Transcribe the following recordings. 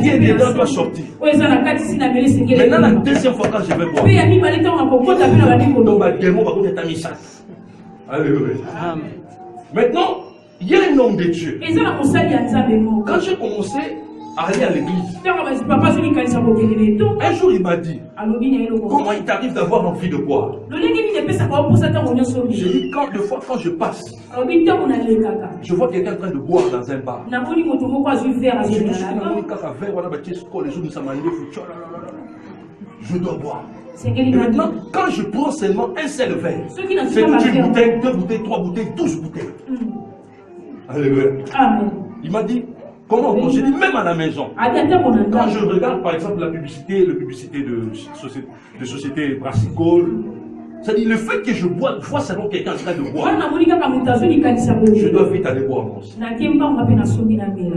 qui est dedans doit sortir. Maintenant, la deuxième fois quand je vais boire, donc le démon va connaître ta mission. Alléluia. Maintenant, il y a un homme de Dieu. Quand j'ai commencé à aller à l'église, un jour il m'a dit, comment il t'arrive d'avoir envie de boire? J'ai dit, quand je passe, je vois quelqu'un en train de boire dans un bar. Je dois boire. Et maintenant, quand je prends seulement un seul verre, c'est une bouteille, 2 bouteilles, 3 bouteilles, 12 bouteilles. Alléluia. Il m'a dit, comment? J'ai dit, même à la maison. Quand je regarde par exemple la publicité de société brassicole, c'est-à-dire le fait que je vois seulement quelqu'un en train de boire, je dois vite aller boire moi aussi. Il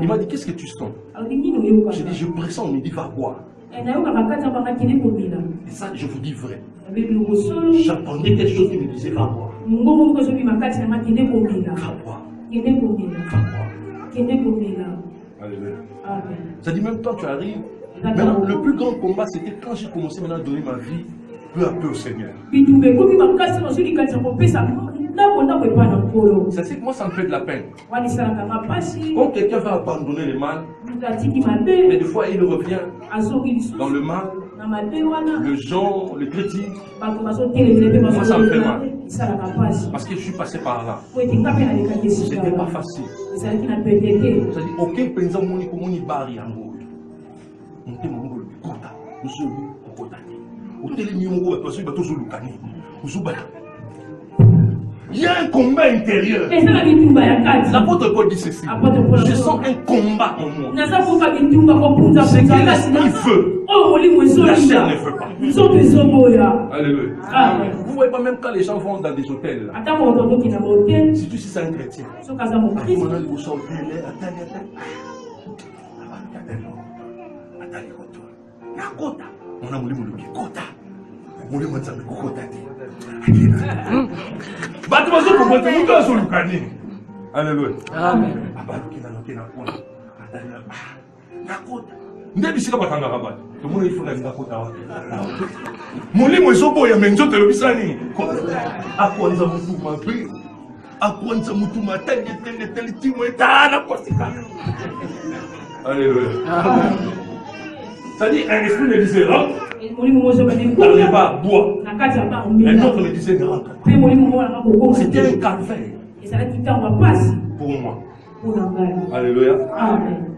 m'a dit, qu'est-ce que tu sens? J'ai dit, je pressens, on me dit, va boire. Et ça, je vous dis vrai. J'attendais quelque chose qui me disait, va boire. Va boire. Ça dit, même quand tu arrives, maintenant, le plus grand combat, c'était quand j'ai commencé maintenant à donner ma vie peu à peu au Seigneur. Ça c'est que moi ça me fait de la peine. Quand quelqu'un va abandonner le mal, mais des fois il revient dans le mal, le genre, le critique. Moi ça me fait mal. Parce que je suis passé par là. C'était pas facile. C'est-à-dire aucun président moni komoni bari yango. On te mongo le kota. Nous sommes au kota. Il y a un combat intérieur. L'apôtre Paul dit ceci. Je sens un combat en moi. Ce que l'esprit veut, la chair ne veut pas. Alléluia. Vous voyez pas même quand les gens vont dans des hôtels. Si tu sais un chrétien. On a voulu me kota. On voulu me dire kota. Alléluia. Amen. Ndebisika bakanga kabati. Tomona ifuna ngakota wa. Molimo ezoboya menzoto lobisani. Akwanza mutu mabe. Akwanza mutu matenge tele timo etana kwasika. Alléluia. Amen. C'est-à-dire, un esprit me disait rentre, n'allez pas boire. Un autre me disait ne rentre pas. C'était un calvaire pour moi. Alléluia.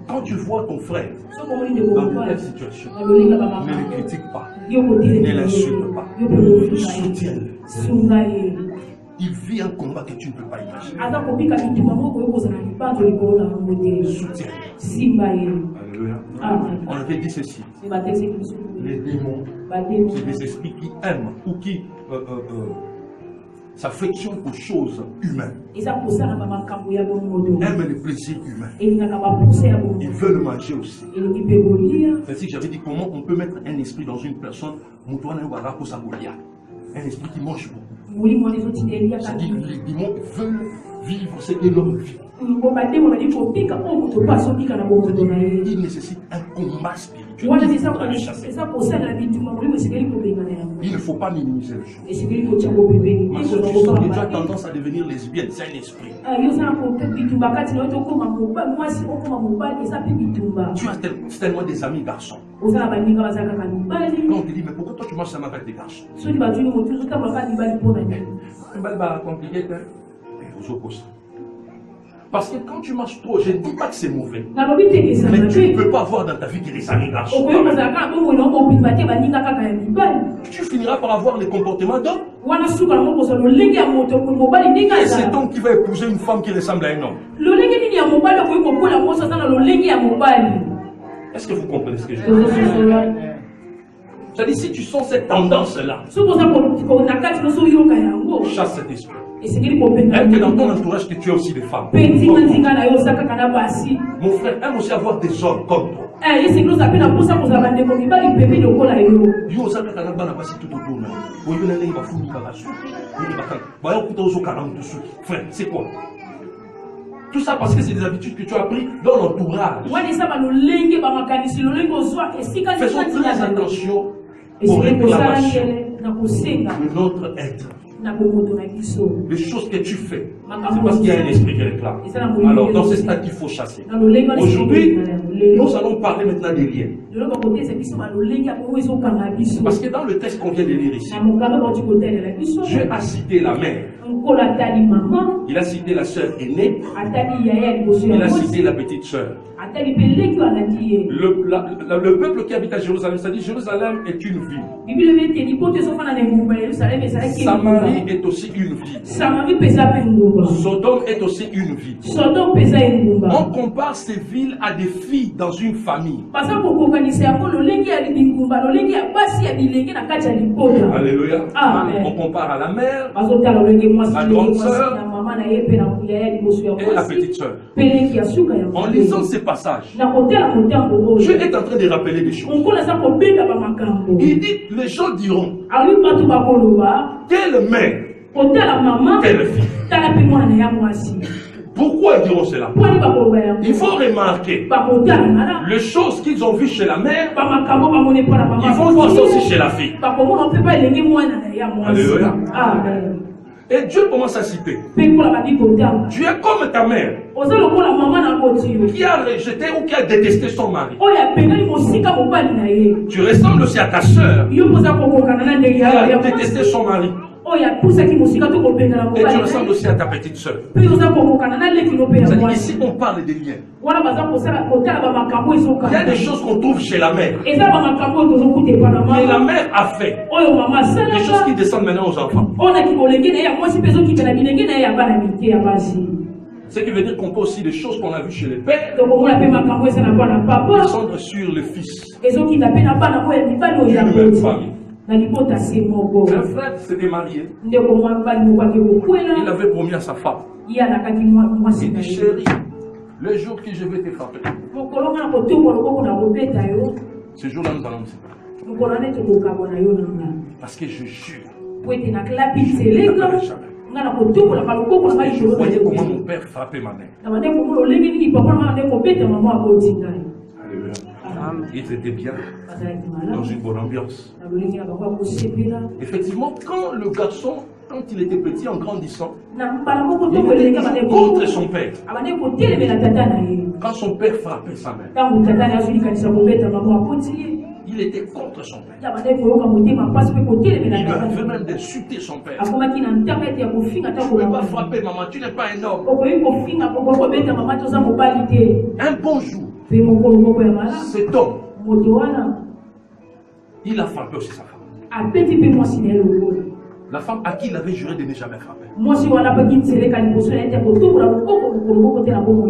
Quand tu vois ton frère dans telle situation, ne le critique pas, ne l'insulte pas, soutiens-le. Il vit un combat que tu ne peux pas imaginer. Soutiens. Alléluia. On avait dit ceci. Les démons, c'est des esprits qui aiment ou qui s'affectionnent aux choses humaines. Aiment les plaisirs humains. Ils veulent manger aussi. C'est ce que j'avais dit, comment on peut mettre un esprit dans une personne, un esprit qui mange beaucoup. C'est-à-dire les démons veulent vivre ce que l'homme vit. Il nécessite un combat spirituel. Il ne faut pas minimiser le chose. Parce que tu sens que tu as tendance à devenir lesbienne, c'est un esprit. Tu as tellement des amis garçons. Quand on te dit, mais pourquoi toi tu marches seulement avec des garçons? Parce que quand tu marches trop, je ne dis pas que c'est mauvais. Mais tu ne peux pas avoir dans ta vie des amis garçons. Tu finiras par avoir les comportements d'homme. Et c'est donc qui va épouser une femme qui ressemble à un homme. Est-ce que vous comprenez ce que je veux dire? C'est-à-dire, si tu sens cette tendance-là, chasse cet esprit. Est-ce que dans ton entourage que tu as aussi des femmes? Mon frère aime aussi avoir des hommes comme toi. Frère, c'est quoi? Tout ça parce que c'est des habitudes que tu as appris dans l'entourage. Faisons très attention aux réclamations de notre être. Les choses que tu fais, c'est parce qu'il y a un esprit qui réclame. Alors, dans ce stade, il faut chasser. Aujourd'hui, nous allons parler maintenant des liens. Parce que dans le texte qu'on vient de lire ici, Dieu a cité la mère. Il a cité la sœur aînée. Il a cité la petite sœur. Le peuple qui habite à Jérusalem, ça dit Jérusalem est une ville. Samarie est aussi une ville. Sodome est aussi une ville. On compare ces villes à des filles dans une famille. Alléluia. On compare à la mère, la grande sœur et la petite sœur. En lisant ces passages, Dieu est en train de rappeler des choses. Il dit, les gens diront, quelle mère, quelle fille. Pourquoi ils diront cela? Il faut remarquer les choses qu'ils ont vues chez la mère, ils vont voir ça aussi chez la fille. Alléluia. Et Dieu commence à citer. Tu es comme ta mère qui a rejeté ou qui a détesté son mari. Tu ressembles aussi à ta soeur qui a détesté son mari. Et tu ressembles aussi à ta petite soeur. C'est-à-dire ici on parle des liens. Il y a des choses qu'on trouve chez la mère. Mais la mère a fait des choses qui descendent maintenant aux enfants. Ce qui veut dire qu'on peut aussi des choses qu'on a vues chez les pères descendre sur le fils. Une même famille. Un frère s'était marié. Il avait promis à sa femme. Il dit, chérie, le jour que je vais te frapper, ce jour-là nous allons nous séparer. Parce que je jure, je voyais comment mon père frappait ma mère. Ils étaient bien, dans une bonne ambiance. Effectivement, quand le garçon, quand il était petit, en grandissant, il était contre son père. Quand son père frappait sa mère, il était contre son père. Il lui arrivait même d'insulter son père. Tu ne peux pas frapper maman, tu n'es pas un homme. Un bon jour, cet homme, il a frappé aussi sa femme. La femme à qui il avait juré de ne jamais frapper.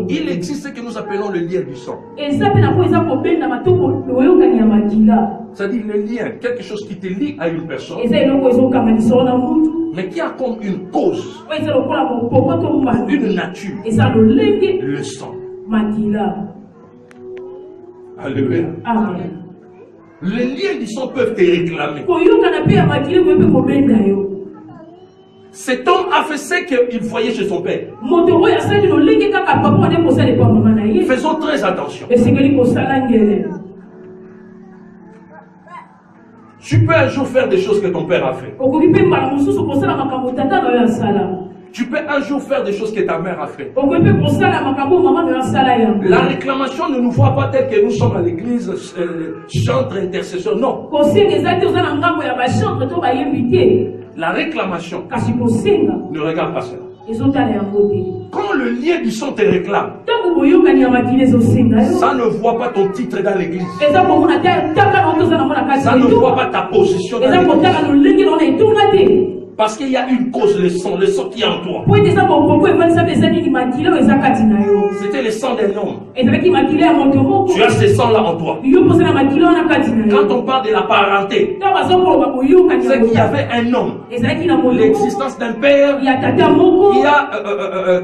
Il existe ce que nous appelons le lien du sang. C'est-à-dire le lien, quelque chose qui te lie à une personne, mais qui a comme une cause, une nature, le sang. Alléluia. Les liens du sang peuvent te réclamer. Cet homme a fait ce qu'il voyait chez son père. Faisons très attention. Tu peux un jour faire des choses que ton père a fait. Tu peux un jour faire des choses que ta mère a fait. La réclamation ne nous voit pas tel que nous sommes à l'église, chantre, intercesseur. Non. La réclamation ne regarde pas cela. Quand le lien du sang te réclame, ça ne voit pas ton titre dans l'église. Ça ne voit pas ta position dans l'église. Parce qu'il y a une cause, le sang qui est en toi. C'était le sang d'un homme. Tu as ce sang-là en toi. Quand on parle de la parenté, c'est qu'il y avait un homme, l'existence d'un père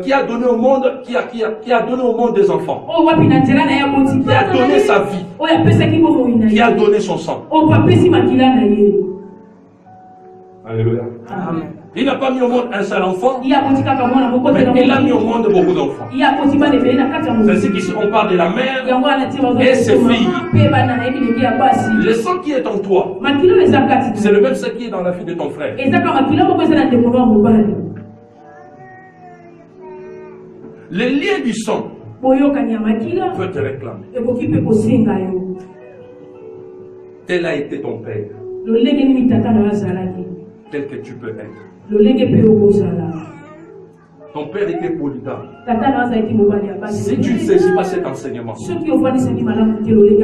qui a donné au monde, qui a donné au monde des enfants, qui a donné sa vie, qui a donné son sang. Alléluia. Amen. Il n'a pas mis au monde un seul enfant, mais il a mis au monde beaucoup d'enfants. C'est ainsi qu'ici on parle de la mère et ses filles. Le sang qui est en toi, c'est le même sang qui est dans la fille de ton frère. Les liens du sang peuvent te réclamer. Tel a été ton père, tel que tu peux être. Ton père était polygame. Si tu ne saisis pas cet enseignement,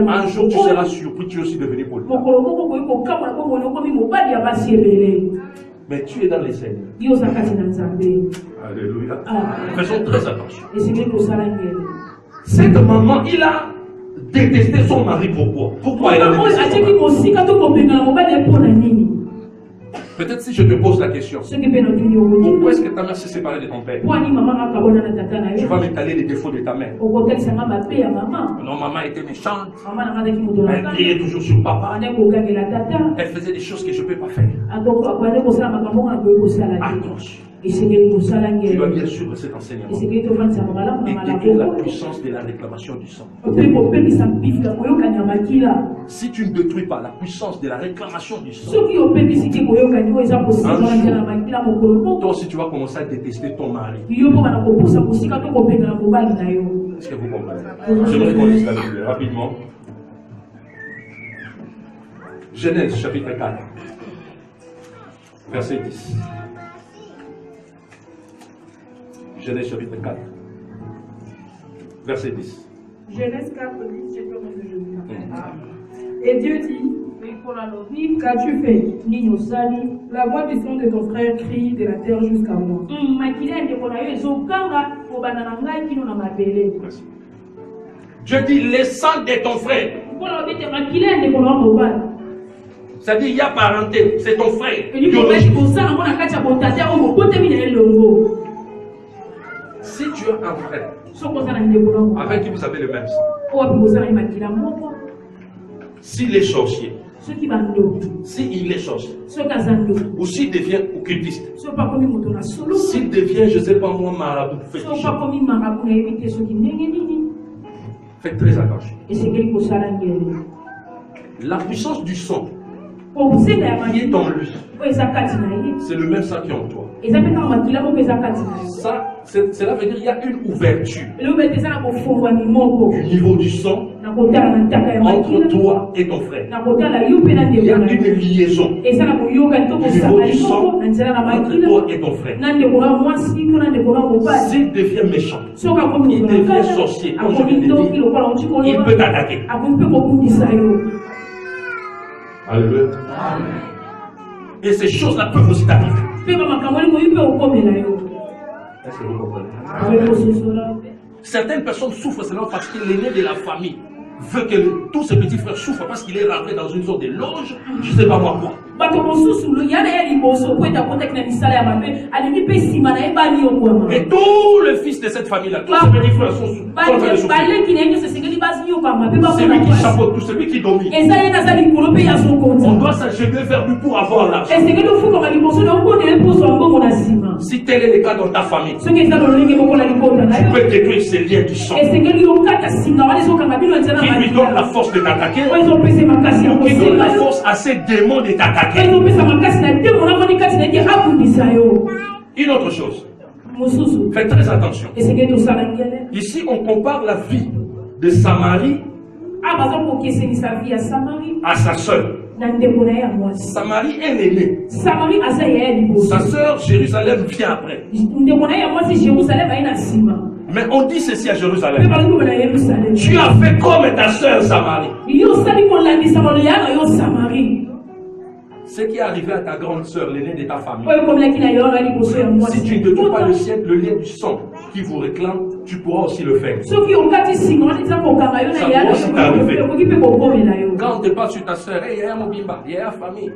un jour tu seras surpris, tu es aussi devenu polygame. Mais tu es dans les Seigneurs. Alléluia. Faisons très attention. Cette maman, il a détesté son mari. Pourquoi elle a détesté son mari? Peut-être si je te pose la question, pourquoi est-ce que ta mère s'est séparée de ton père? Tu vas m'étaler les défauts de ta mère. Non, maman était méchante. Elle criait toujours sur papa. Elle faisait des choses que je ne peux pas faire. Accroche. Tu dois bien suivre cet enseignement et détruire la puissance de la réclamation du sang. Si tu ne détruis pas la puissance de la réclamation du sang, toi aussi tu vas commencer à détester ton mari. Est-ce que vous comprenez? J'aimerais qu'on lise la Bible rapidement. Genèse chapitre 4, verset 10. Genèse chapitre 4, verset 10. Genèse 4, 10, j'ai commencé de lire. Et Dieu dit, qu'as-tu fait? La voix du son de ton frère crie de la terre jusqu'à moi. Merci. Dieu dit, les sangs de ton frère. C'est-à-dire, il y a parenté, c'est ton frère. Si tu as un frère avec qui vous avez le même sang, s'il est sorcier, s'il est sorcier, ou s'il devient occultiste, s'il devient, je ne sais pas moi, marabout, faites très attention. La puissance du sang qui est en lui, c'est le même sang qui est en toi. Ça, cela veut dire qu'il y a une ouverture du niveau du sang entre toi et ton frère. Il y a une liaison du niveau du sang entre toi et ton frère. S'il devient méchant, il devient sorcier, comme je l'ai dit, il peut t'attaquer. Alléluia. Et ces choses-là peuvent aussi t'arriver. Est-ce que vous comprenez? Certaines personnes souffrent seulement parce que l'aîné de la famille veut que tous ses petits frères souffrent parce qu'il est rentré dans une sorte de loge, je ne sais pas moi quoi. Et tous les fils de cette famille-là, tous ses petits frères sont en train de souffrir. C'est lui qui chapeaute tout, c'est lui qui domine. On doit s'acheter vers lui pour avoir l'argent. Si tel est le cas dans ta famille, tu peux détruire ces liens du sang qui lui donne la force de t'attaquer, ou qui donne la force à ces démons de t'attaquer. Une autre chose, faites très attention. Ici, on compare la vie de Samarie à sa sœur. Samarie est l'aînée. Sa sœur Jérusalem vient après. Mais on dit ceci à Jérusalem: tu as fait comme ta sœur Samarie. Ce qui est arrivé à ta grande sœur, l'aînée de ta famille, si tu ne détruis pas le ciel, le lien du sang qui vous réclame, tu pourras aussi le faire. Ça pourra aussi t'arriver. Quand on te parle sur ta sœur, il y a un mobimba, il y a une famille,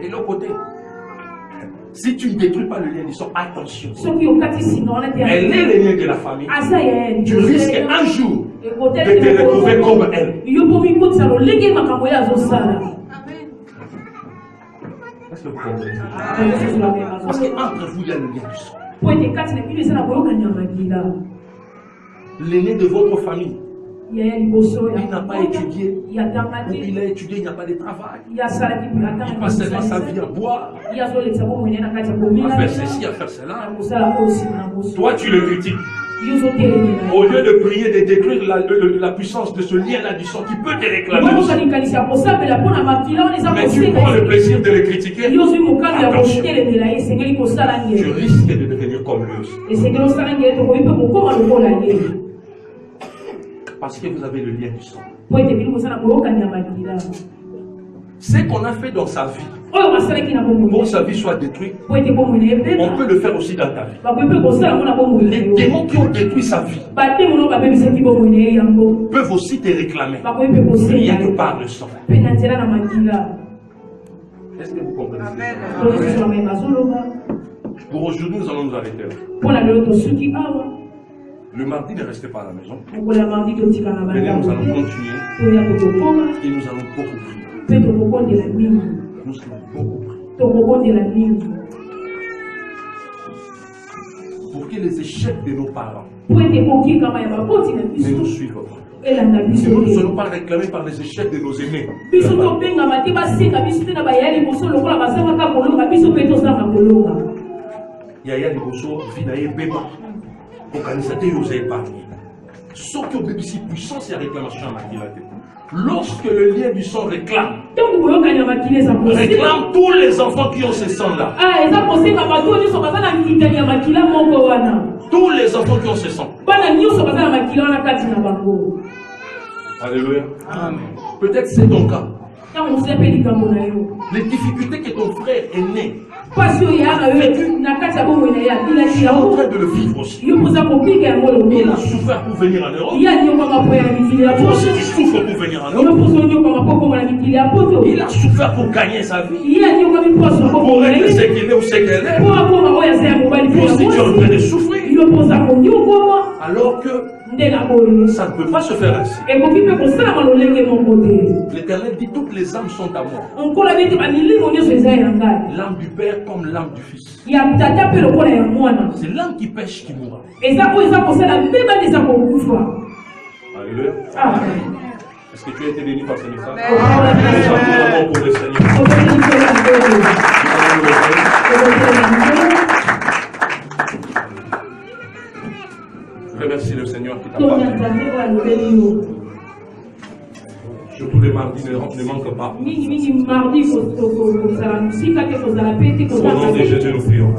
et l'autre côté. Si tu ne détruis pas le lien du sang, attention. Elle est le lien de la famille. Tu risques un jour de te retrouver comme elle. que vous comprenez? Parce Parce qu'entre vous, il y a le lien du sang. L'aîné de votre famille, il n'a pas étudié, ou il a étudié, il n'a pas de travail. Il passe seulement sa vie à boire, à faire ceci, à faire cela. Toi, tu le critiques. Au lieu de prier, de détruire la puissance de ce lien-là du sang qui peut te réclamer. Mais tu prends le plaisir de le critiquer. Attention, tu risques de devenir comme lui aussi. Parce que vous avez le lien du sang. Ce qu'on a fait dans sa vie, pour que sa vie soit détruite, on peut le faire aussi dans ta vie. Les démons qui ont détruit sa vie peuvent aussi te réclamer, rien que par le sang. Est-ce que vous comprenez? Pour aujourd'hui, nous allons nous arrêter là. Le mardi, ne restez pas à la maison. Venez, nous allons continuer et nous allons beaucoup prier. Nous allons beaucoup prier. Pour que les échecs de nos parents ne nous suivent pas. Sinon, nous ne serons pas réclamés par les échecs de nos aînés. Yaya Liboso, Vinaye Beba, organisateur, vous avez épargné. Sauf que vous si puissance et réclamation à Makilate. Lorsque le lien du sang réclame tous les enfants qui ont ce sang-là. Tous les enfants qui ont ce sang. Alléluia. Peut-être c'est ton cas. Les difficultés que ton frère est né, tu es en train de le vivre aussi. Il a souffert pour venir en Europe. Toi aussi tu souffres pour venir en Europe. Il a souffert pour gagner sa vie, pour être ce qu'il est ou ce qu'elle est. Toi aussi tu es en train de souffrir. Alors que ça ne peut pas se faire ainsi. L'Éternel dit toutes les âmes sont à moi. L'âme du Père comme l'âme du Fils. C'est l'âme qui pêche qui mourra. Alléluia. Est-ce que tu as été béni par ce message? Nous avons l'amour pour le Seigneur. Je remercie le Seigneur qui t'a parlé. Surtout les mardis, ne manque pas. Au nom de Jésus, nous prions.